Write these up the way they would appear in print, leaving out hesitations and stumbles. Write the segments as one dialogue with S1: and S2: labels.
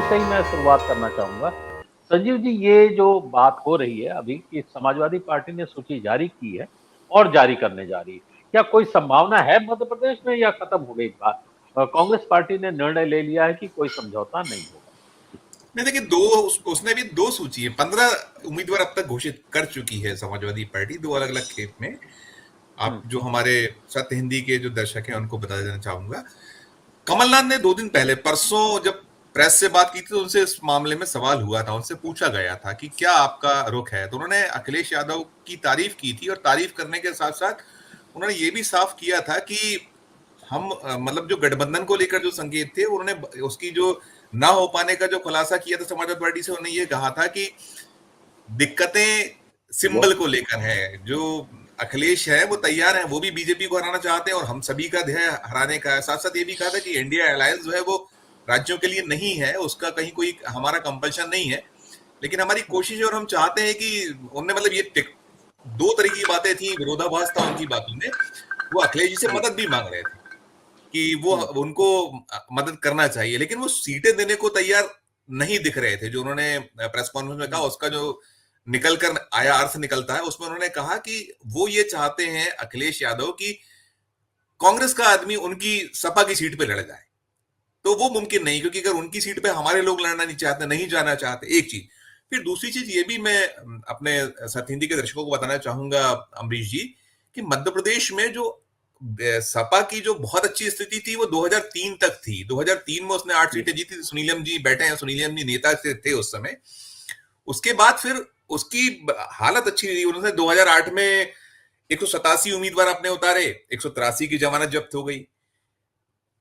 S1: से ही मैं शुरुआत करना चाहूँगा। संजीव जी, ये जो बात हो रही है अभी कि समाजवादी पार्टी ने सूची जारी की है और जारी करने जा रही है। क्या कोई संभावना है मध्य प्रदेश में या खत्म हो गई बात? कांग्रेस पार्टी ने निर्णय ले लिया है कि कोई समझौता नहीं होगा।
S2: नहीं, देखिए दो उसने भी दो सूची है, 15 उम्मीदवार अब तक घोषित कर चुकी है समाजवादी पार्टी, दो अलग अलग खेप में। आप
S1: हुँ,
S2: जो हमारे सत्य हिंदी के जो दर्शक हैं उनको बता देना चाहूंगा, कमलनाथ ने 2 दिन पहले परसों जब प्रेस से बात की थी तो उनसे इस मामले में सवाल हुआ था, उनसे पूछा गया था कि क्या आपका रुख है, तो उन्होंने अखिलेश यादव की तारीफ की थी और तारीफ करने के साथ साथ उन्होंने ये भी साफ किया था कि हम मतलब जो गठबंधन को लेकर जो संकेत थे उन्होंने उसकी जो ना हो पाने का जो खुलासा किया था समाजवादी पार्टी से, उन्होंने ये कहा था कि दिक्कतें
S1: वो
S2: सिंबल को लेकर है, जो अखिलेश है वो तैयार है, वो भी बीजेपी को हराना चाहते हैं और हम सभी का ध्येय हराने का है। साथ साथ ये भी कहा था कि इंडिया अलायंस जो है वो राज्यों के लिए नहीं है, उसका कहीं कोई हमारा कंपल्शन नहीं है, लेकिन हमारी कोशिश और हम चाहते हैं कि उनने मतलब दो तरह की बातें थी, विरोधाभास था उनकी बातों में। वो अखिलेश जी से
S1: जी।
S2: मदद भी मांग रहे थे कि वो
S1: हुँ,
S2: उनको मदद करना चाहिए, लेकिन वो सीटें देने को तैयार नहीं दिख रहे थे। जो उन्होंने प्रेस कॉन्फ्रेंस में कहा
S1: हुँ,
S2: उसका जो निकल कर आया अर्थ निकलता है, उसमें उन्होंने कहा कि वो ये चाहते हैं अखिलेश यादव की कांग्रेस का आदमी उनकी सपा की सीट पे लड़ जाए, तो वो मुमकिन नहीं, क्योंकि अगर उनकी सीट पे हमारे लोग लड़ना नहीं चाहते, नहीं जाना चाहते, एक चीज। फिर दूसरी चीज ये भी मैं अपने साथ हिंदी के दर्शकों को बताना चाहूंगा अमरीश जी, कि मध्य प्रदेश में जो सपा की जो बहुत अच्छी स्थिति थी वो 2003 तक थी। 2003 में उसने 8
S1: जी।
S2: सीटें जीती, सुनीलम जी बैठे हैं, सुनीलम जी नेता से थे उस समय। उसके बाद फिर उसकी हालत अच्छी रही, उन्होंने 2008 में 187 उम्मीदवार अपने उतारे, 183 की जमानत जब्त हो गई,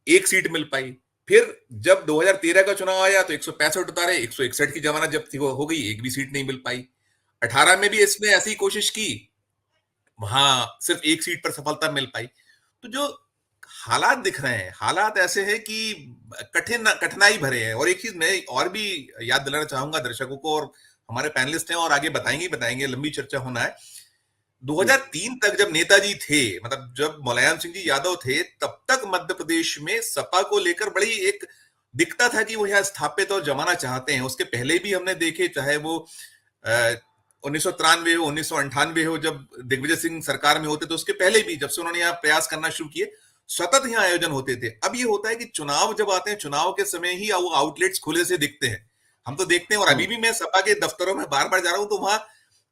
S2: एक सीट मिल पाई। फिर जब 2013 का चुनाव आया तो 165 उतारे, 161 की जमानत जब्त हो गई, एक भी सीट नहीं मिल पाई। 18 में भी इसने ऐसी कोशिश की, वहां सिर्फ एक सीट पर सफलता मिल पाई। तो जो हालात दिख रहे हैं, हालात ऐसे हैं कि कठिनाई भरे हैं। और एक चीज मैं और भी याद दिलाना चाहूंगा दर्शकों को, और हमारे पैनलिस्ट हैं और आगे बताएंगे ही बताएंगे, लंबी चर्चा होना है।
S1: जी।
S2: 2003 तक जब नेताजी थे, मतलब जब मुलायम सिंह जी यादव थे, तब तक मध्य प्रदेश में सपा को लेकर बड़ी एक दिखता था कि वो यहाँ स्थापित और जमाना चाहते हैं। उसके पहले भी हमने देखे, चाहे वो 1993 हो, 1998 हो, जब दिग्विजय सिंह सरकार में होते, तो उसके पहले भी जब से उन्होंने यहाँ प्रयास करना शुरू किए, सतत यहाँ आयोजन होते थे। अब ये होता है कि चुनाव जब आते हैं, चुनाव के समय ही वो आउटलेट्स खुले से दिखते हैं, हम तो देखते हैं। और
S1: हुँ,
S2: अभी भी मैं सपा के दफ्तरों में बार बार जा रहा हूं, तो वहां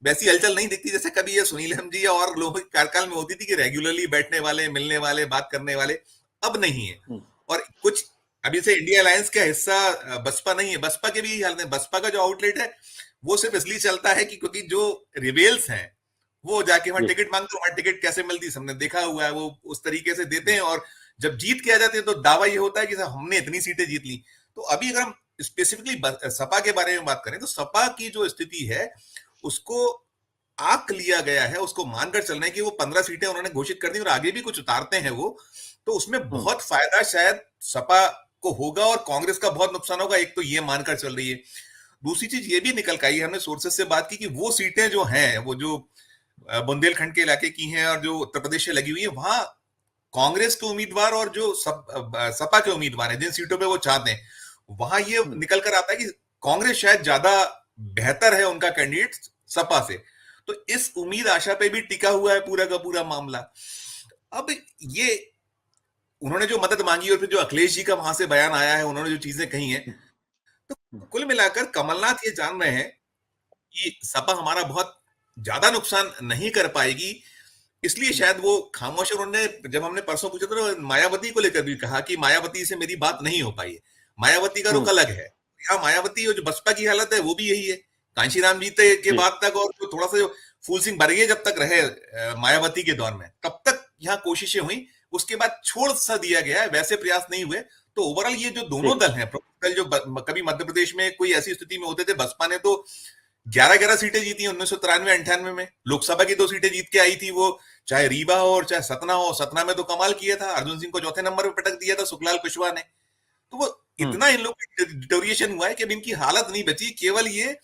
S2: वैसी हलचल नहीं दिखती जैसे कभी ये सुनीलम जी और लोगों के कार्यकाल में होती थी, कि रेगुलरली बैठने वाले, मिलने वाले, बात करने वाले। अब नहीं है।
S1: हुँ,
S2: और कुछ अभी से इंडिया अलायंस का हिस्सा बसपा नहीं है, बसपा के भी यही हालत है। बसपा का जो आउटलेट है वो सिर्फ इसलिए चलता है कि क्योंकि जो रिबेल्स हैं वो जाके वहां
S1: जी।
S2: टिकट मांगते, वहां टिकट कैसे मिलती सबने देखा हुआ है, वो उस तरीके से देते
S1: हुँ,
S2: हैं। और जब जीत के आ जाते हैं तो दावा ये होता है कि हमने इतनी सीटें जीत ली। तो अभी अगर हम स्पेसिफिकली सपा के बारे में बात करें, तो सपा की जो स्थिति है उसको आंक लिया गया है, उसको मानकर चल रहे हैं कि वो 15 सीटें उन्होंने घोषित कर दी और आगे भी कुछ उतारते हैं वो, तो उसमें
S1: हुँ,
S2: बहुत फायदा शायद सपा को होगा और कांग्रेस का बहुत नुकसान होगा। एक तो ये मानकर चल रही है। दूसरी चीज ये भी निकल के आई, हमने सोर्सेस से बात की कि वो सीटें जो हैं, वो जो बुंदेलखंड के इलाके की हैं और जो उत्तर प्रदेश से लगी हुई है, वहां कांग्रेस के उम्मीदवार और जो सपा के उम्मीदवार हैं जिन सीटों पे वो चाहते हैं, वहां ये
S1: हुँ,
S2: निकल कर आता है कि कांग्रेस शायद ज्यादा बेहतर है उनका कैंडिडेट सपा से। तो इस उम्मीद आशा पे भी टिका हुआ है पूरा का पूरा मामला। अब ये उन्होंने जो मदद मांगी और फिर जो अखिलेश जी का वहां से बयान आया है, उन्होंने जो चीजें कही हैं,
S1: हुँ,
S2: तो
S1: हुँ,
S2: कुल मिलाकर कमलनाथ ये जान रहे हैं कि सपा हमारा बहुत ज्यादा नुकसान नहीं कर पाएगी, इसलिए
S1: हुँ,
S2: शायद वो खामोश है। उन्होंने, जब हमने परसों पूछा था, तो मायावती को लेकर भी कहा कि मायावती से मेरी बात नहीं हो पाई है, मायावती का रुख
S1: हुँ,
S2: अलग है। यहाँ मायावती और जो बसपा की हालत है वो भी यही है। कांशीराम जीते के
S1: जी।
S2: बाद तक और जो थोड़ा सा जो फूल सिंह बरगे जब तक रहे मायावती के दौर में, तब तक यहाँ कोशिशें हुई, उसके बाद छोड़ सा दिया गया है, वैसे प्रयास नहीं हुए। तो ओवरऑल ये जो
S1: जी।
S2: दोनों दल हैं, प्रमुख दल जो कभी मध्य प्रदेश में कोई ऐसी स्थिति में होते थे, बसपा ने तो 11-11 सीटें जीती 1993-98 में, लोकसभा की 2 सीटें जीत के आई थी वो, चाहे रीवा हो और चाहे सतना हो। सतना में तो कमाल किया था, अर्जुन सिंह को चौथे नंबर पे पटक दिया था सुखलाल कुशवाहा ने। तो वो
S1: हुँ,
S2: इतना इन लोग का डिटोरिएशन हुआ है कि अब इनकी हालत नहीं बची, केवल ये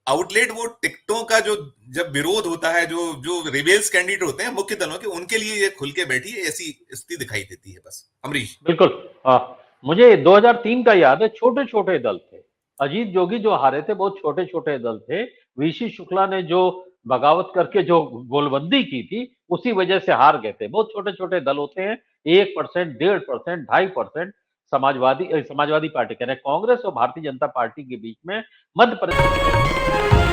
S2: आउटलेट, वो टिकटों का जो जब विरोध होता है, जो जो रिबेल्स कैंडिडेट होते हैं मुख्य दलों के, उनके लिए ये खुल के बैठी है, ऐसी स्थिति दिखाई देती है बस। अमरीश।
S1: बिल्कुल। हाँ। मुझे 2003 का याद है, छोटे-छोटे दल थे। अजीत जोगी जो हारे थे, बहुत छोटे-छोटे दल थे। वीसी शुक्ला ने जो बगावत करके जो गोलबंदी की थी, उसी वजह से हार गए थे। बहुत छोटे-छोटे दल होते हैं, 1%, 1.5%, 2.5% समाजवादी पार्टी कह रहे हैं, कांग्रेस और भारतीय जनता पार्टी के बीच में मध्य प्रदेश